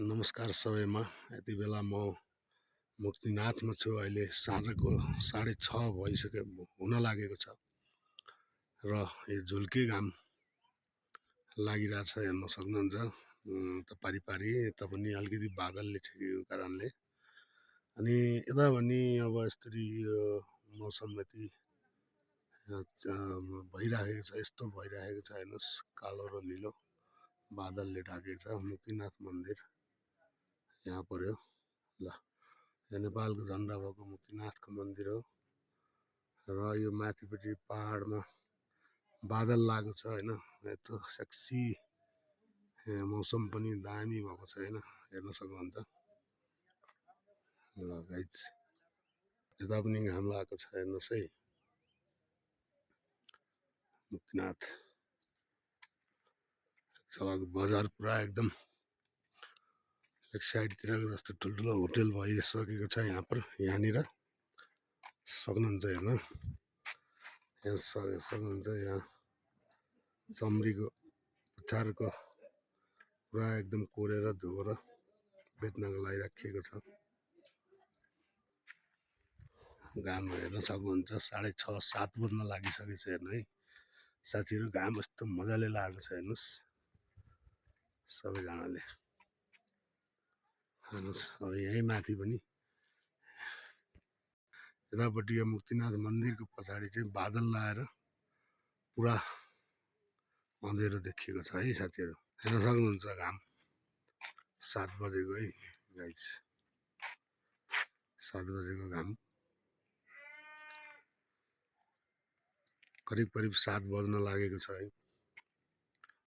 नमस्कार सबैमा। यति बेला म मुक्तिनाथमा छु। अहिले साँझको 6:30 भइसक्यो, हुन लागेको छ र यो झुल्के घाम लागिरहेछ, हेर्न सक्नुहुन्छ। त पारिपारि यता पनि अलिकति बादलले छेकेको कारणले, अनि यता पनि अब यसरी यो मौसम यति भइरहेको छ, यस्तो भइरहेको छ। हेर्नुहोस्, कालो र निलो बादलले ढाकेको छ। मुक्तिनाथ मन्दिर यहाँ पर्यो ल। यो नेपालको झन्डा भएको मुक्तिनाथको मन्दिर हो र यो माथिपट्टि पहाडमा बादल लागेको छ हैन। यस्तो सेक्सी मौसम पनि दामी भएको छ हैन, हेर्न सक्नुहुन्छ ल गाइज। यता पनि घाम लागेको छ, हेर्नुहोस् है। मुक्तिनाथ बजार पुरा एकदम एक साइडतिर जस्तो ठुल्ठुलो होटल भइसकेको छ यहाँनिर सक्नुहुन्छ हेर्न। यहाँ सक्नुहुन्छ, यहाँ चम्रीको पुच्छरको पुरा एकदम कोरेर धोएर बेच्नको लागि राखिएको छ। घाम हेर्न सक्नुहुन्छ, 6:30-7 बज्न लागिसकेको छ। हेर्नु है साथीहरू, घाम यस्तो मजाले लागेको छ, हेर्नुहोस् सबैजनाले हेर्नुहोस्। अब यहीँ माथि पनि यतापट्टि यो मुक्तिनाथ मन्दिरको पछाडि चाहिँ बादल लाएर पुरा अँध्यारो देखिएको छ है साथीहरू, हेर्न सक्नुहुन्छ। घाम 7 बजेको है गाइस, 7 बजेको घाम करिब 7 बज्न लागेको छ है।